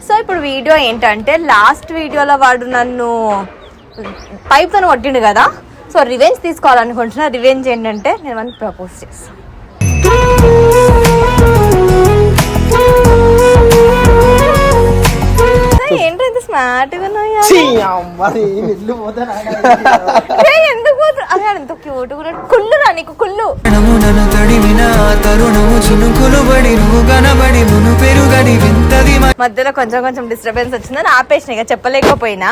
So ఇప్పుడు video ఏంటంటే last వీడియోలో వాడు నన్ను పైప్తో కొట్టిండు కదా, సో రివెంజ్ తీసుకోవాలనుకుంటున్నా. రివెంజ్ ఏంటంటే నేను మనకి ప్రపోజ్ చేస్తాను. ఏంటంటే స్మార్ట్గా ఎందుకు అదే ఎంత క్యూట్ కుళ్ళురా నీకు కుళ్ళు. మధ్యలో కొంచెం కొంచెం డిస్టర్బెన్స్ వచ్చిందని ఆపేసిన, ఇక చెప్పలేకపోయినా.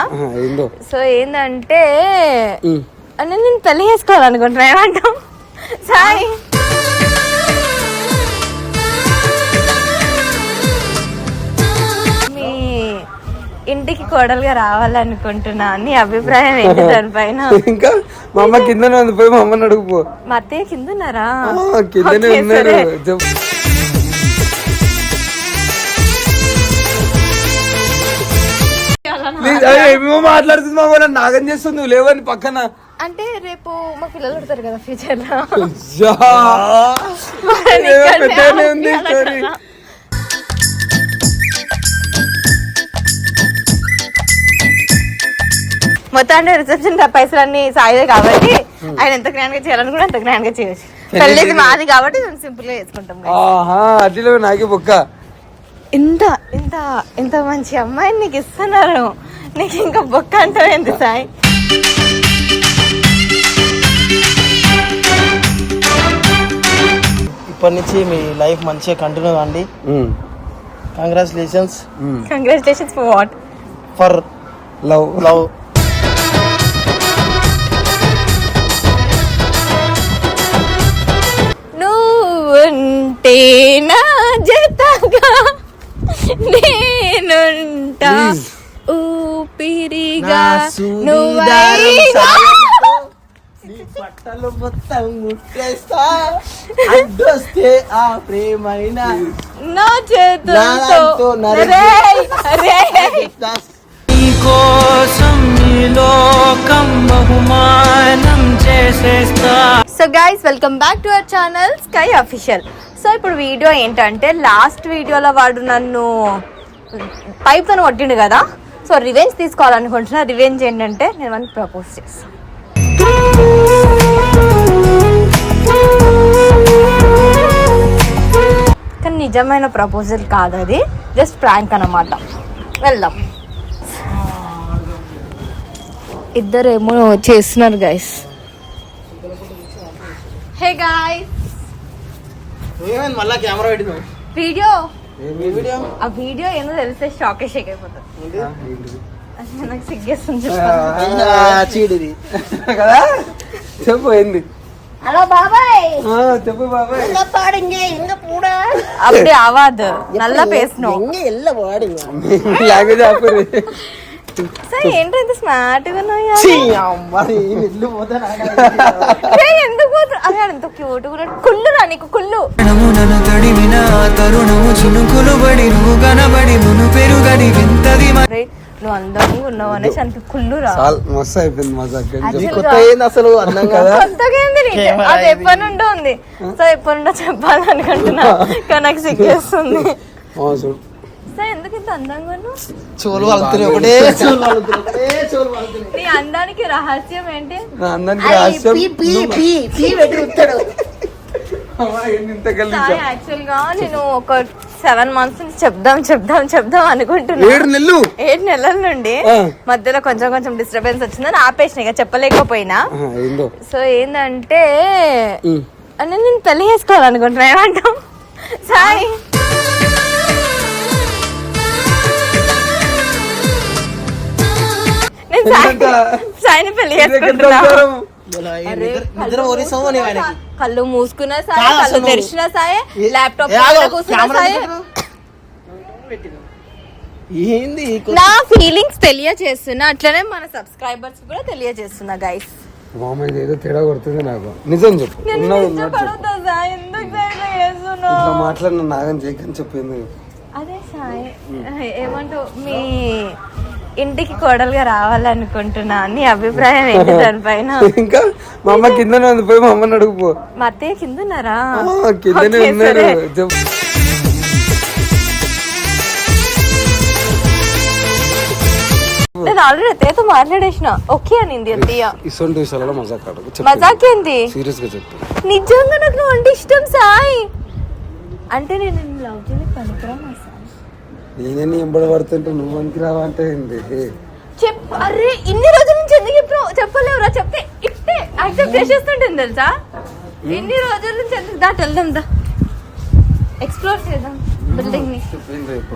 సో ఏంటంటే నేను పెళ్లి చేసుకోవాలనుకుంటున్నా. ఏమంటావు సాయి? ఇంటికి కోడలుగా రావాలనుకుంటున్నా. నీ అభిప్రాయం ఏంటి దానిపైన? ఇంకా మా అమ్మ కింద పోయి మా అమ్మని అడుగుపో. మా అత్తయ్య కింద ఉన్నారా? కిందనే ఉన్నారు. ఏమేమో మాట్లాడుతుంది మా అమ్మ, నాగం చేస్తుంది. నువ్వు లేవని పక్కన అంటే రేపు మా పిల్లలు పడతారు కదా ఫ్యూచర్ లో. మొత్తం అంటే రిసెప్షన్ పైసలన్నీ సాయిదే కాబట్టి ఆయన ఎంత గ్రాండ్ గా చేయాలని కూడా అంత గ్రాండ్ గా చేయొచ్చు. పెళ్ళేది మాది కాబట్టి మేము సింపుల్ గా చేసుకుంటాం. నాకే బొక్క ఇంత ఇంత ఇంత మంచి అమ్మాయిని నీకు ఇస్తున్నారు, నీకు ఇంకా బొక్క అంటావు ఏంటి సాయి? ఇప్పటి నుంచి మీ లైఫ్ మంచిగా కంటిన్యూ అండి. Congratulations. Congratulations for what? For love. Love. నువ్వుంటే నా జతగా నేనుంటా ఊపిరిగా నువ్వైగా బట్టలు మొత్తం ముట్టేస్తా అడ్డొస్తే ఆ ప్రేమైన నా చేతులతో కోసం ఈ లోకం బహుమానం చేసేస్తా. So guys welcome back to our channel sky official. So ఇప్పుడు వీడియో ఏంటంటే లాస్ట్ వీడియోలో వాడు నన్ను పైప్తో కొట్టిండు కదా, సో రివెంజ్ తీసుకోవాలనుకుంటున్నా. రివెంజ్ ఏంటంటే నేను మనకి ప్రపోజ్ చేస్తాను. కానీ నిజమైన ప్రపోజల్ కాదు, అది జస్ట్ ప్రాంక్ అన్నమాట. వెళ్దాం. ఇద్దరేమో చేస్తున్నారు గైస్. హే గైస్, మళ్ళా కెమెరా పెట్టింది వీడియో వీడియో ఆ వీడియో ఏమో తెలిస్తే షాకే షేక్ అయిపోతుంది. నాకు సిగ్గేస్తుంది చీడిది కదా. చెప్పు ఏంది? హలో బాబాయ్. చెప్పు బాబాయ్. அப்படி ஆவாது, நல்லா பேசணும். లాంగ్వేజ్ ఆపరు. సార్ ఏంటి ఇంత స్మార్ట్ గా ఎందుకు అదే ఎంత క్యూట్ కుళ్ళురా నీకు కుళ్ళు. నువ్వు అందంగా ఉన్నావు అనేసి అంత కుళ్ళురా. మస్తు అయిపోయింది మజాక్. అసలు కొత్తగా ఏంది? అది ఎప్పటి నుండో ఉంది. సో ఎప్పటి నుండో చెప్పాలనుకుంటున్నా కానీ నాకు సిగ్గేస్తుంది. సార్ ఎందుకు ఇంత అందంగా ఉన్నావు? చోలు వాళ్తున్నాయి ఒకటే. నీ అందానికి రహస్యం ఏంటి? యాక్చువల్ గా నేను ఒక 7 months నుంచి చెప్దాం అనుకుంటున్నా. 7 నెలల నుండి మధ్యలో కొంచెం కొంచెం డిస్టర్బెన్స్ వచ్చిందని ఆపేసిన, ఇక చెప్పలేకపోయినా. సో ఏంటంటే నేను పెళ్లి చేసుకోవాలనుకుంటున్నా. ఏమంటావు సాయి? నేను సాయిని పెళ్లి చేసుకుంటున్నా. కళ్ళు మూసుకున్నా సాయి, కళ్ళు తెరిచినా సాయి, ల్యాప్టాప్ కూర్చున్నా సాయి. నా ఫీలింగ్స్ తెలియజేస్తున్నా, అట్లనే మన సబ్స్క్రైబర్స్ కూడా తెలియజేస్తున్నా గైస్. ఏదో తేడా కొడుతుంది నాకు. నిజం చెప్పు. మాట్లాడిన నాగం చేయకని చెప్పింది. అదే సాయి ఏమంటావు? మీ ఇంటికి కోడలుగా రావాలనుకుంటున్నా. నీ అభిప్రాయం ఏంటి దానిపైన? ఇంకా మా అమ్మ కిందనే పోయి మా అమ్మని అడుగుపో. మా అత్తయ్య కింద ఉన్నారా? కిందనే ఉన్నారు. నేను ఆల్రెడీ అత్తయ్యతో మాట్లాడేసిన ఓకే అనింది అత్తయ్య. ఇసొంటి విషయాలలో మజాక్ ఆడకు. మజాక్ ఏంది? సీరియస్ గా చెప్పు. నిజంగా నాకు నువ్వు అంటే ఇష్టం సాయి. అంటే నేను లవ్ చేయని పనికిరా మా సాయి. నేనే నీ ఎంబడి పడుతుంటే నువ్వు మనకి రావా అంటే ఏంది? చెప్పు. అరే ఇన్ని రోజుల నుంచి ఎందుకు ఇప్పుడు చెప్పలేవురా? చెప్తే ఇట్టే యాక్సెప్ట్ చేసేస్తుంటుంది తెలుసా. ఎన్ని రోజుల నుంచి ఎందుకు దాటి వెళ్దాం దా ఎక్స్ప్లోర్ చేద్దాం బిల్డింగ్ ని.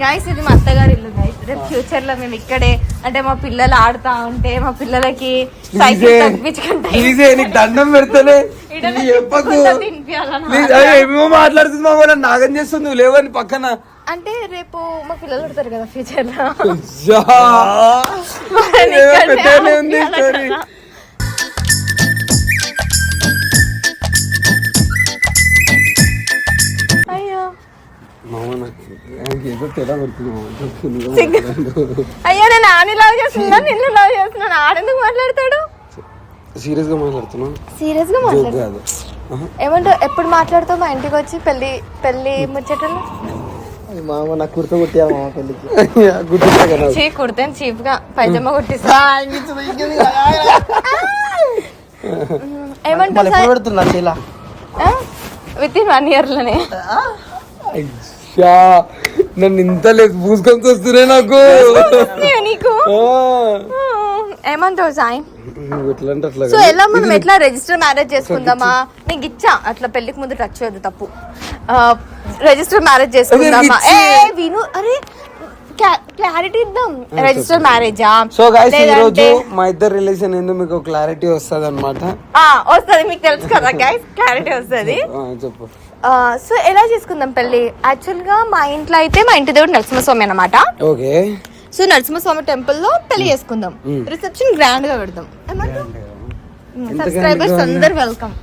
గైస్ ఇది మా అత్తగారి ఇల్లు గైస్. రేపు ఫ్యూచర్ లో మేము ఇక్కడే అంటే మా పిల్లలు ఆడుతా ఉంటే మా పిల్లలకి సైకిల్ తప్పించుకుంటే నీకు దండం పెడతానే ఏమేమో మాట్లాడుతుంది మా వాళ్ళని నాగం చేస్తుంది నువ్వు లేవని పక్కన. అంటే రేపు మా పిల్లలు ఆడతారు కదా ఫ్యూచర్ లో. పెట్టానే ఉంది స్టోరీ. అయ్యో ఏదో తేడా పడుతుంది. అయ్యో నేను ఆని లవ్ చేస్తున్నా నిన్ను లవ్ చేస్తున్నాను. ఆడెందుకు మాట్లాడతాడు? సీరియస్ గా మాట్లాడుతున్నా. సీరియస్ గా మాట్లాడు. ఏమంటావు? ఎప్పుడు మాట్లాడతావు మా ఇంటికి వచ్చి పెళ్లి ముచ్చటలు? మామ నాకు కుర్త కొట్టారు మామ పెళ్ళికి. కుడితే చీప్ గా పైజమ్మ కొట్టిస్తా. ఏమంటావు? పెడుతున్నా చీల విత్ ఇన్ 1 year లోనే. నన్ను ఇంత లేదు పూసుకొని వస్తున్నాయి నాకు. నీకు ఏమంటావు సాయి? ఎట్లా సో ఎలా మనం ఎట్లా రిజిస్టర్ మ్యారేజ్ చేసుకుందామా? నీకు ఇచ్చా అట్లా పెళ్లికి ముందు టచ్ చేయదు తప్పు. రిజిస్టర్ మ్యారేజ్ చేసుకుందామా? ఏ విను అరే క్లారిటీ ఇద్దాం. రిజిస్టర్ మ్యారేజా? సో గైస్ ఈ రోజు మా ఇద్దరు రిలేషన్ ఏందో మీకు క్లారిటీ వస్తుంది అనమాట. వస్తుంది మీకు తెలుసు కదా గైస్, క్లారిటీ వస్తుంది. చెప్పు. సో ఎలా చేసుకుందాం పెళ్లి? యాక్చువల్ గా మా ఇంట్లో అయితే మా ఇంటి దేవుడు నరసింహస్వామి అన్నమాట. ఓకే. సో నరసింహస్వామి టెంపుల్ లో పెళ్లి చేసుకుందాం. రిసెప్షన్ గ్రాండ్ గా పెడదాం. సబ్స్క్రైబర్స్ అందరు వెల్కమ్.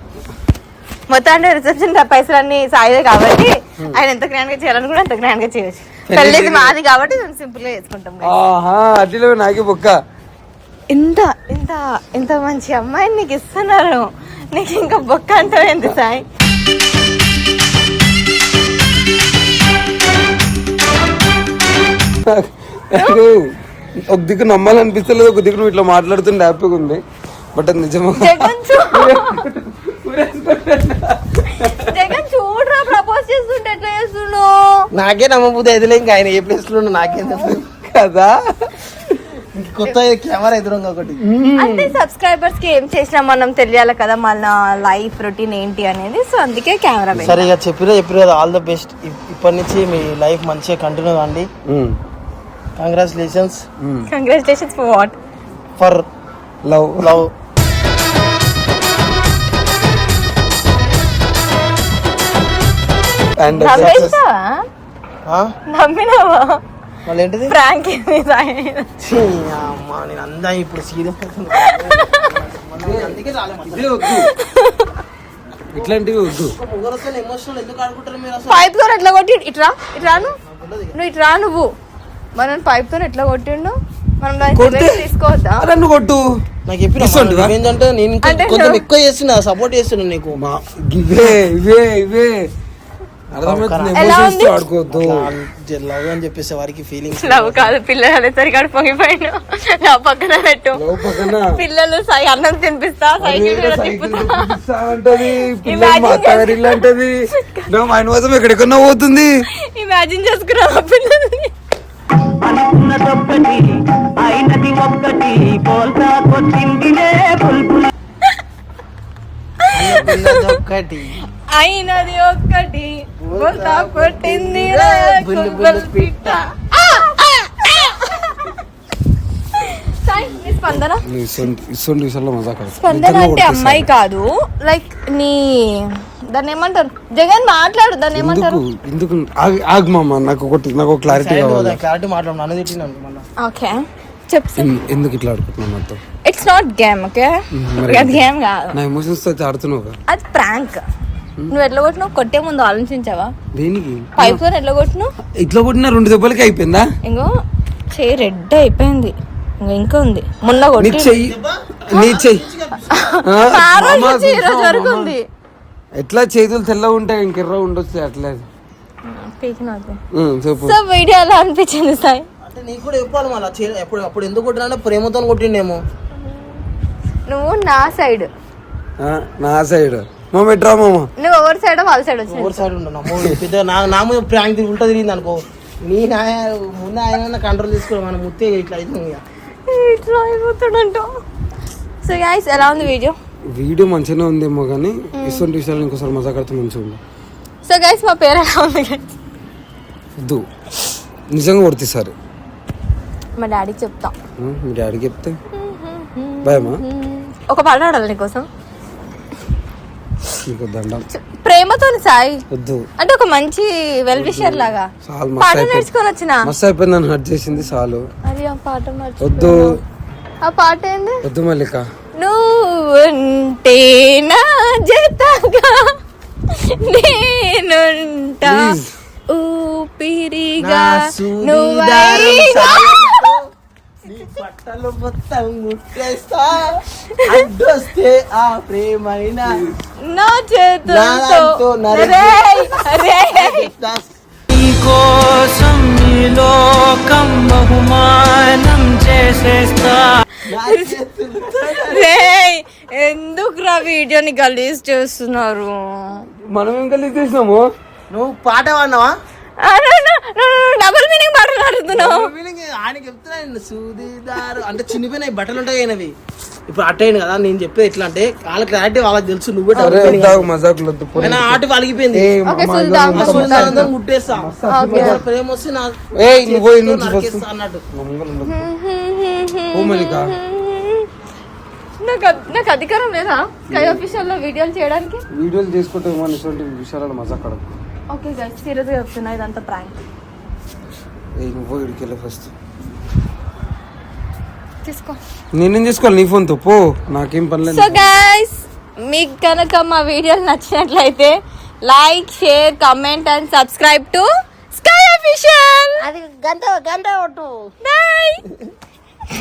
మొత్తం అంటే రిసెప్షన్ పైసలన్నీ సాయిదే కాబట్టి ఆయన ఎంత గ్రాండ్ గా చేయాలని కూడా అంత గ్రాండ్ గా చేయొచ్చు. పెళ్లి మాది కాబట్టి మేము సింపుల్ గా చేసుకుంటాం. అట్లా నాకే బొక్క. ఇంత ఇంత ఇంత మంచి అమ్మాయిని నీకు ఇస్తున్నారు, నీకు ఇంకా బొక్క అంటావు ఏంటి సాయి? ఒక దిక్కు నమ్మాలనిపిస్తలేదు, ఒక దిక్కు నువ్వు ఇట్లా మాట్లాడుతుంటే హ్యాపీగా ఉంది. బట్ అది నిజమా? జగన్ చూడరా ప్రపోజ్ చేస్తుంటే ఎట్లా చేస్తుండో. నాకే నమ్మబుద్ధి అయితే ఇంకా ఆయన ఏ ప్లేస్ లో నాకేం కదా. కొత్త కెమెరా ఎదురుగా ఒకటి. అంటే సబ్స్క్రైబర్స్ కి ఏం చేసినా మనం తెలియాలి కదా మన లైఫ్ రొటీన్ ఏంటి అనేది. సో అందుకే కెమెరా. సరే ఇక చెప్పిరా ఆల్ ద బెస్ట్. ఇప్పటి నుంచి మీ లైఫ్ మంచిగా కంటిన్యూ కాండి. Congratulations. Congratulations for what? For love. నమ్మినావా? మళ్ళీ ఏంటిది ప్రాంక్? అమ్మా నేను అందా ఇప్పుడు సీరియస్. ఇట్లాంటివి వద్దు. ఎమోషనల్ ఎందుకు ఆడుకుంటారు మీరు? పైప్ తో ఎట్లా కొట్టి ఇట్రాను నువ్వు ఇట్రా. నువ్వు మనం పైప్ తో ఎట్లా కొట్టిండు? మనం తీసుకోవద్దా? నువ్వు కొట్టు. నాకు చెప్పిన ఏంటంటే నేను కొంచెం ఎక్కువ చేస్తున్నా, సపోర్ట్ చేస్తున్నా నీకు. ఇవే ఆడుకోవద్దు. లవ్ అని చెప్పేసి వారికి ఫీలింగ్స్. లవ్ కాదు, పిల్లలు అనేసరికి అక్కడ పొంగిపోయాడు. నా పక్కన పెట్టు. పిల్లలు అన్నం తినిపిస్తా, సైకిల్ ఎక్కడెక్కడో పోతుంది. ఇమాజిన్ చేసుకున్నా పిల్లల్ని. అయినది ఒక్కటి కొట్టింది స్పందన అంటే అమ్మాయి కాదు, లైక్ నీ దాన్ని ఏమంటారు? జగన్ మాట్లాడు, దాన్ని ఏమంటారు? ఎందుకు నాకు క్లారిటీ కావాలి. క్లారిటీ మాట్లాడు. ఓకే చెప్పు. ఎందుకు ఇట్లా ఆడుకుంటున్నావు నాతో? It's not game. ఓకే అది గేమ్ కాదు. నా ఎమోషన్స్ తో ఆడుతున్నావు. అది ప్రాంక్. నువ్వు ఎట్లా కొట్టినావు? కొట్టే ముందు ఆలోచించావా? దేనికి? పైప్ తో ఎట్లా కొట్టినావు? ఇట్లా కొట్టినా 2 దెబ్బలకి అయిపోయిందా? ఇంకో చెయ్యి రెడ్ అయిపోయింది, ఇంకా ఉంది. మొన్న కొట్టి వరకు ఉంది. ఎట్లా చేతులు తెల్ల ఉంటాయి, ఇంకెర్ర ఉండొచ్చు. అట్లా సో వీడియో ఎలా అనిపించింది సాయి? అంటే నీకు కూడా చెప్పాలి మళ్ళీ అప్పుడు ఎందుకు కొట్టినా ప్రేమతో కొట్టిండేమో. నువ్వు నా సైడ్ నా సైడ్ మామ ఎట్రా మామ నువ్వు ఎవరి సైడ్ వాళ్ళ సైడ్ వచ్చిన ఎవరి సైడ్ ఉన్నా పెద్ద నా మీద ప్రాంక్ ఉల్టా తిరిగింది అనుకో. ముందు ఆయన కంట్రోల్ చేసుకోవాలి మనం ముత్తే ఇట్లా అయితే ఇట్లా అయిపోతాడంట. సో గైస్ ఎలా ఉంది వీడియో మంచిగానే ఉందేమో కానీ ఇటువంటి విషయాలు ఇంకోసారి మజా కడితే మంచిగా ఉంది. సో గైస్ మా పేరు ఎలా ఉంది వద్దు నిజంగా కొడుతీసారి మా డాడీకి చెప్తా. మీ డాడీకి చెప్తే భయమా? ఒక పాట ఆడాలి నీకోసం నీకు దండం ప్రేమతో సాయి వద్దు అంటే ఒక మంచి వెల్ విషర్ లాగా పాట నేర్చుకొని వచ్చిన మస్తు అయిపోయింది. నన్ను హర్ట్ చేసింది చాలు. అది ఆ పాట వద్దు. ఆ పాట ఏంది? వద్దు మల్లిక. నువ్వుంటే నా జతగా నేనుంటా ఊపిరిగా నువ్వైగా బట్టలు మొత్తం ముట్టేస్తా అడ్డొస్తే ఆ ప్రేమైన నా చేతులతో కోసం ఈ లోకం బహుమానం చేసేస్తా. ఎందుకురా వీడియోని గలీజ్ చేస్తున్నారు? మనం ఏం గలీజ్ చేసినాము? నువ్వు పాట పాడినావా? డబుల్ మీనింగ్ మాట్లాడుతున్నావు. ఆయన చెప్తున్నా సూదిదారు అంటే చిన్నపోయినాయి బట్టలు ఉంటాయి అయినవి. ఇప్పుడు అట్టయింది కదా నేను చెప్పేది ఎట్లా అంటే వాళ్ళ క్లారిటీ వాళ్ళకి తెలుసు. నువ్వే ఆట పలిగిపోయింది ముట్టేస్తా ప్రేమ వస్తే అన్నట్టు. నాకు అధికారం లేదా స్కై ఆఫీషియల్ లో వీడియోలు చేయడానికి? వీడియోలు చేసుకుంటే విషయాలు మజా కడదు. ఓకే గైస్ సీరియస్ గా చెప్తున్నా ఇదంతా ప్రాంక్. నువ్వు ఇడికెళ్ళి ఫస్ట్ తీసుకో. నేనేం చేసుకోవాలి నీ ఫోన్ తో పో, నాకేం పని లేదు. సో గైస్ మీకు కనుక మా వీడియోలు నచ్చినట్లయితే like share comment and subscribe to sky official. అది గంట కొట్టు. బై.